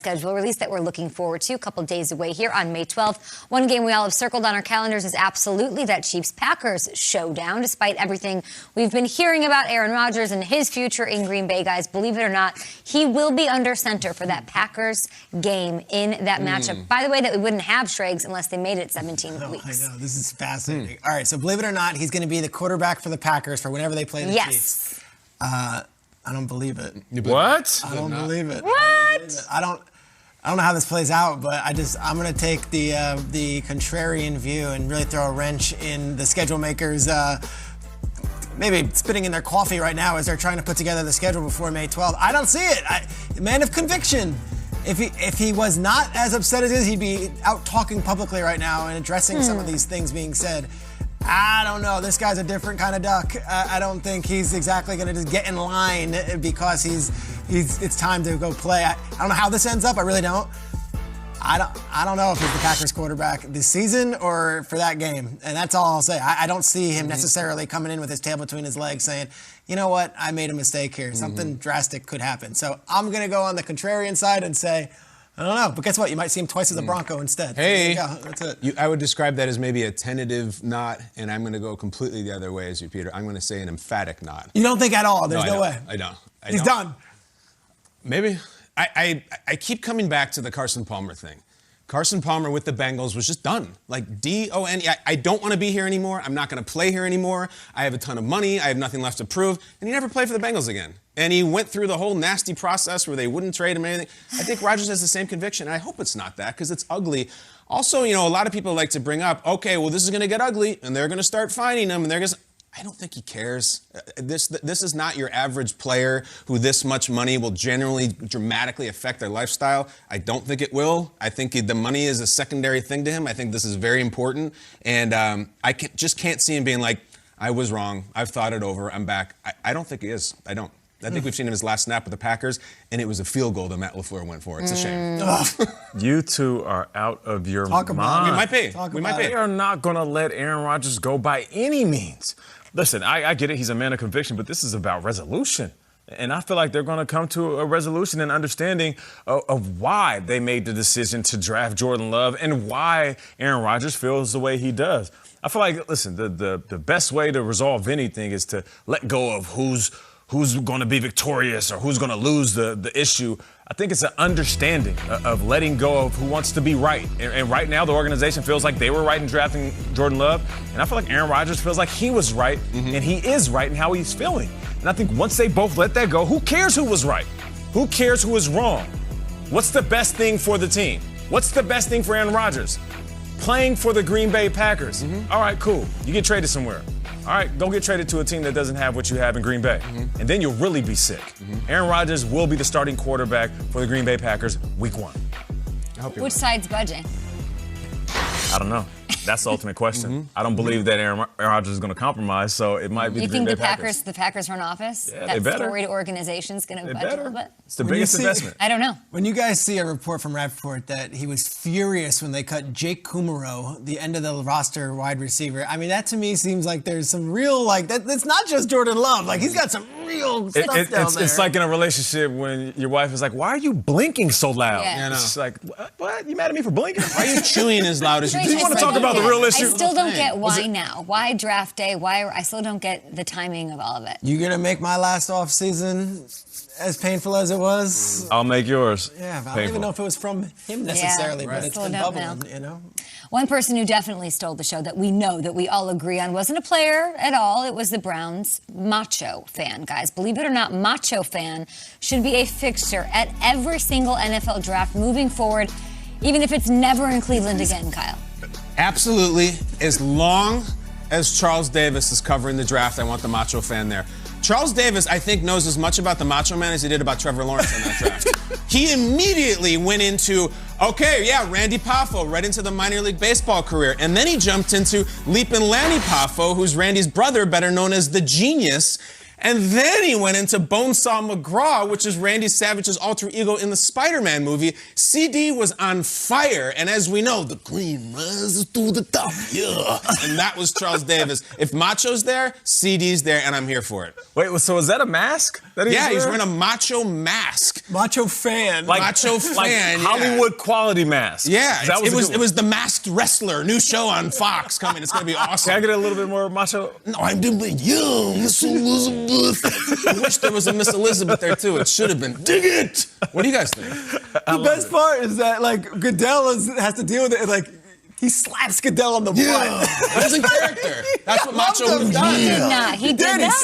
Schedule release that we're looking forward to a couple days away here on May 12th. One game we all have circled on our calendars is absolutely that Chiefs-Packers showdown. Despite everything we've been hearing about Aaron Rodgers and his future in Green Bay, guys, believe it or not, he will be under center for that Packers game in that matchup. By the way, that we wouldn't have Schrags unless they made it 17 weeks. I know, this is fascinating. All right, so believe it or not, he's going to be the quarterback for the Packers for whenever they play the Chiefs. I don't believe it. What? I don't believe it. What? I don't know how this plays out, but I'm going to take the contrarian view and really throw a wrench in the schedule makers. Maybe spitting in their coffee right now as they're trying to put together the schedule before May 12th. I don't see it. Man of conviction. If he was not as upset as he is, he'd be out talking publicly right now and addressing some of these things being said. I don't know. This guy's a different kind of duck. I don't think he's exactly going to just get in line because it's time to go play. I don't know how this ends up. I really don't. I don't know if he's the Packers quarterback this season or for that game. And that's all I'll say. I don't see him necessarily coming in with his tail between his legs saying, you know what, I made a mistake here. Something drastic could happen. So I'm going to go on the contrarian side and say, I don't know, but guess what? You might see him twice as a Bronco instead. Hey, so that's it. I would describe that as maybe a tentative not, and I'm going to go completely the other way as you, Peter. I'm going to say an emphatic not. You don't think at all? There's no way. I don't. He's done. Maybe. I keep coming back to the Carson Palmer thing. Carson Palmer with the Bengals was just done. Like, D-O-N-E. I don't want to be here anymore. I'm not going to play here anymore. I have a ton of money. I have nothing left to prove. And he never played for the Bengals again. And he went through the whole nasty process where they wouldn't trade him or anything. I think Rodgers has the same conviction, and I hope it's not that because it's ugly. Also, a lot of people like to bring up, okay, well, this is going to get ugly, and they're going to start fining him, and they're going to... I don't think he cares. This is not your average player who this much money will generally dramatically affect their lifestyle. I don't think it will. I think the money is a secondary thing to him. I think this is very important. And I just can't see him being like, I was wrong. I've thought it over. I'm back. I don't think he is. I don't. I think we've seen him his last snap with the Packers, and it was a field goal that Matt LaFleur went for. It's a shame. You two are out of your mind. We might be. We might be. They are not going to let Aaron Rodgers go by any means. Listen, I get it. He's a man of conviction, but this is about resolution. And I feel like they're going to come to a resolution and understanding of why they made the decision to draft Jordan Love and why Aaron Rodgers feels the way he does. I feel like, listen, the best way to resolve anything is to let go of who's going to be victorious or who's going to lose the issue. I think it's an understanding of letting go of who wants to be right. And right now, the organization feels like they were right in drafting Jordan Love. And I feel like Aaron Rodgers feels like he was right, and he is right in how he's feeling. And I think once they both let that go, who cares who was right? Who cares who was wrong? What's the best thing for the team? What's the best thing for Aaron Rodgers? Playing for the Green Bay Packers. All right, cool. You get traded somewhere. All right, go get traded to a team that doesn't have what you have in Green Bay. And then you'll really be sick. Aaron Rodgers will be the starting quarterback for the Green Bay Packers week 1. I hope you're Which side's budging? I don't know. That's the ultimate question. I don't believe that Aaron Rodgers is going to compromise, so it might be You the Green think Bay Packers. the Packers front office, Yeah, that they better. storied organization's going to budge a little bit? It's the When you biggest see- investment. I don't know. When you guys see a report from Rappaport that he was furious when they cut Jake Kumaro, the end of the roster wide receiver, I mean, that to me seems like there's some real, that's not just Jordan Love. Like, he's got some real stuff down there. It's like in a relationship when your wife is like, why are you blinking so loud? Yeah. And it's like, what? You mad at me for blinking? Why are you chewing as loud as you Right, Do you I want to still talk about don't the real get- issue? I still don't get why now. Why draft day? I still don't get the timing of all of it. You gonna make my last off season as painful as it was? I'll make yours. Yeah, but I don't painful. even know if it was from him necessarily, but it's Still been don't bubbling, know. One person who definitely stole the show that we know that we all agree on wasn't a player at all. It was the Browns Macho Fan, guys. Believe it or not, Macho Fan should be a fixture at every single NFL draft moving forward, even if it's never in Cleveland again, Kyle. Absolutely. As long as Charles Davis is covering the draft, I want the Macho Fan there. Charles Davis, I think, knows as much about the Macho Man as he did about Trevor Lawrence in that draft. He immediately went into, Randy Poffo, right into the minor league baseball career. And then he jumped into Leapin' Lanny Poffo, who's Randy's brother, better known as the Genius. And then he went into Bonesaw McGraw, which is Randy Savage's alter ego in the Spider-Man movie. CD was on fire, and as we know, the cream rises to the top, yeah. And that was Charles Davis. If Macho's there, CD's there, and I'm here for it. Wait, so is that a mask? He's wearing a Macho mask. Macho fan. Macho fan, Hollywood quality mask. Yeah, it was The Masked Wrestler, new show on Fox coming. It's going to be awesome. Can I get a little bit more Macho? No, I'm doing Miss Elizabeth. I wish there was a Miss Elizabeth there, too. It should have been. Dig it! What do you guys think? The best part is that, like, Goodell has to deal with it, like, he slaps Goodell on the butt. That was in character. That's what Macho would have done. He did not. He did that.